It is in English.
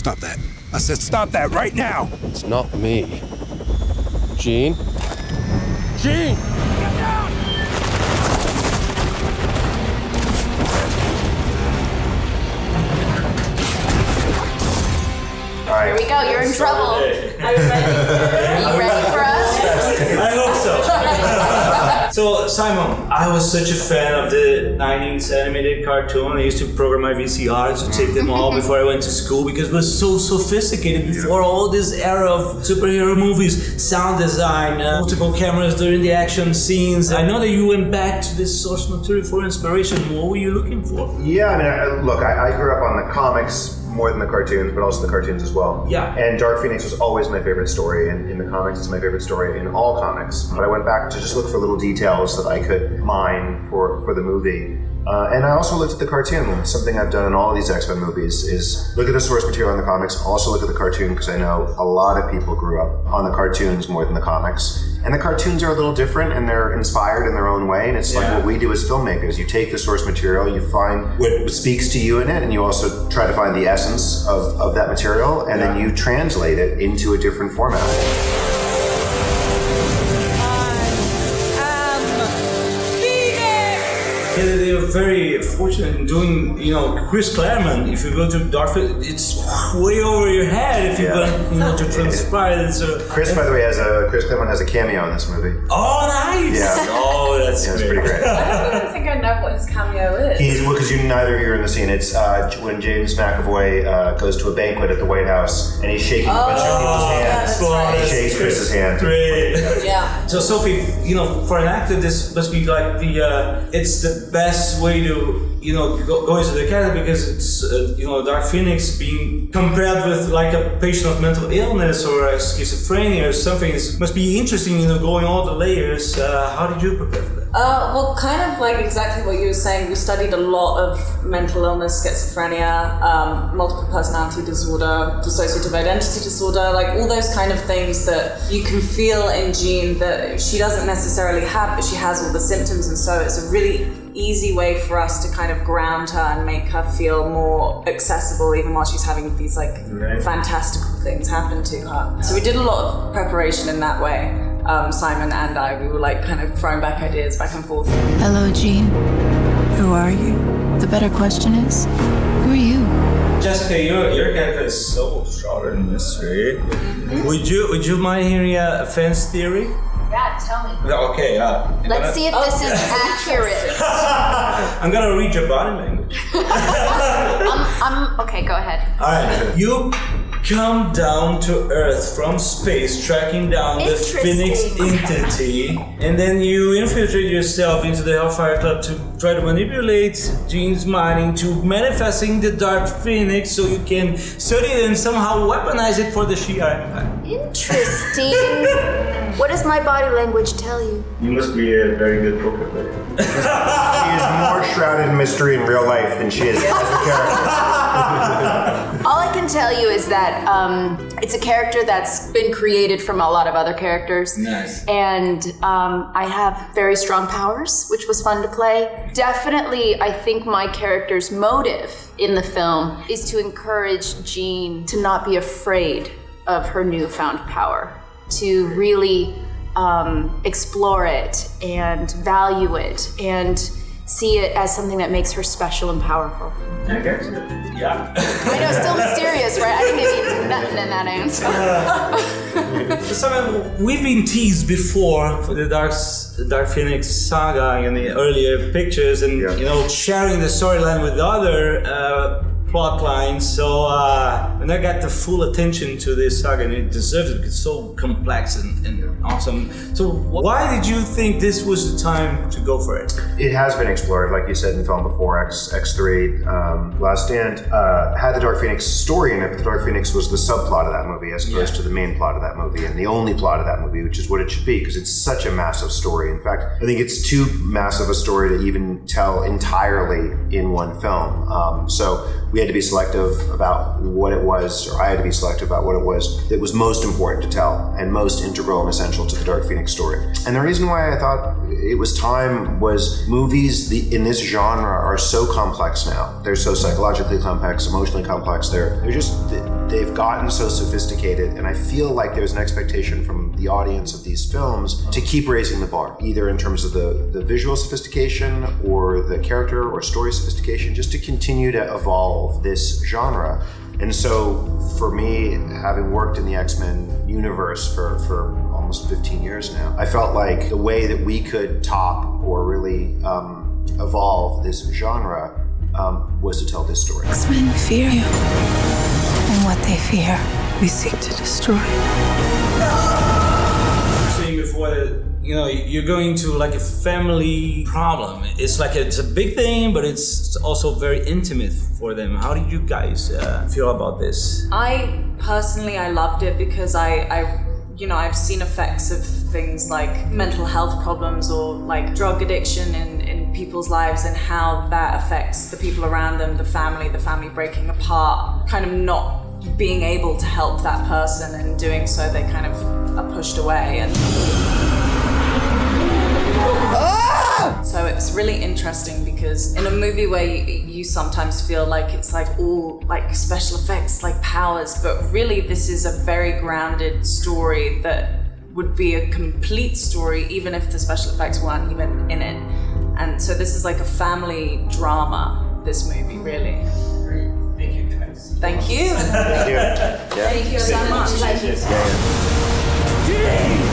Stop that. I said stop that right now. It's not me. Jean? Jean! Get down! Here we go, you're in trouble. Are you ready for us? I hope so. So, Simon, I was such a fan of the 90s animated cartoon. I used to program my VCRs to take them all before I went to school because it was so sophisticated before all this era of superhero movies, sound design, multiple cameras during the action scenes. I know that you went back to this source material for inspiration. What were you looking for? Yeah, I mean, I grew up on the comics more than the cartoons, but also the cartoons as well. Yeah. And Dark Phoenix was always my favorite story, and in the comics, it's my favorite story in all comics. But I went back to just look for little details that I could mine for the movie. And I also looked at the cartoon. Something I've done in all of these X-Men movies is look at the source material in the comics, also look at the cartoon, because I know a lot of people grew up on the cartoons more than the comics. And the cartoons are a little different, and they're inspired in their own way, and it's like what we do as filmmakers. You take the source material, you find what speaks to you in it, and you also try to find the essence of that material, and then you translate it into a different format. Yeah, they are very fortunate in doing, Chris Claremont. If you go to Dark Phoenix, it's way over your head if you're going to transpire it. So, Chris, by the way, Chris Claremont has a cameo in this movie. Oh, nice! Yeah. Oh, that's It's pretty great. I don't even think I know what his cameo is. Because neither of you are in the scene. It's when James McAvoy goes to a banquet at the White House and he's shaking a bunch of people's hands. Right. He shakes Chris's hand. Great. Yeah. So, Sophie, for an actor, this must be like it's the best way to go into the character, because it's Dark Phoenix being compared with like a patient of mental illness or a schizophrenia or something. It must be interesting, going all the layers. How did you prepare for that? Well, kind of like exactly what you were saying. We studied a lot of mental illness, schizophrenia, multiple personality disorder, dissociative identity disorder, like all those kind of things that you can feel in Jean that she doesn't necessarily have, but she has all the symptoms, and so it's a really easy way for us to kind of ground her and make her feel more accessible even while she's having these like fantastical things happen to her. So we did a lot of preparation in that way. Simon and I, we were like kind of throwing back ideas back and forth. Hello, Jean. Who are you? The better question is, who are you? Jessica, your character is so shrouded in mystery. Would you mind hearing a fan's theory? Yeah, tell me. Okay, Let's see if this is accurate. I'm gonna read your body language. Okay, go ahead. Alright, you come down to Earth from space, tracking down the Fênix entity, and then you infiltrate yourself into the Hellfire Club to try to manipulate Jean's mind into manifesting the Dark Phoenix so you can study it and somehow weaponize it for the Shia Empire. Interesting. What does my body language tell you? You must be a very good poker player. She is more shrouded in mystery in real life than she is as a character. All I can tell you is that it's a character that's been created from a lot of other characters. Nice. And I have very strong powers, which was fun to play. Definitely, I think my character's motive in the film is to encourage Jean to not be afraid of her newfound power, to really explore it and value it and see it as something that makes her special and powerful. I guess. Yeah. I know, still mysterious, right? I didn't give you nothing in that answer. So, we've been teased before for the Dark Phoenix saga in the earlier pictures, and sharing the storyline with other plot lines. So when I got the full attention to this saga, and it deserves it because it's so complex and awesome. So why did you think this was the time to go for it? It has been explored, like you said in film before. X3, Last Stand had the Dark Phoenix story in it, but the Dark Phoenix was the subplot of that movie as opposed to the main plot of that movie and the only plot of that movie, which is what it should be, because it's such a massive story. In fact, I think it's too massive a story to even tell entirely in one film. So we had to be selective about what it was, or I had to be selective about what it was that was most important to tell and most integral and essential to the Dark Phoenix story. And the reason why I thought it was time was movies in this genre are so complex now. They're so psychologically complex, emotionally complex. They've gotten so sophisticated, and I feel like there's an expectation from the audience of these films to keep raising the bar, either in terms of the visual sophistication or the character or story sophistication, just to continue to evolve this genre. And so for me, having worked in the X-Men universe for almost 15 years now, I felt like the way that we could top or really evolve this genre was to tell this story. X-Men fear you. And what they fear, we seek to destroy. Saying before that, you're going to like a family problem. It's like it's a big thing, but it's also very intimate for them. How did you guys feel about this? I loved it because I've seen effects of things like mental health problems or like drug addiction in people's lives and how that affects the people around them, the family breaking apart, kind of not being able to help that person, and doing so they kind of are pushed away. And so it's really interesting because in a movie where you sometimes feel like it's like all like special effects, like powers, but really this is a very grounded story that would be a complete story even if the special effects weren't even in it. And so this is like a family drama, this movie, really. Thank you, guys. Thank you. Thank you. Thank you so much. Yeah.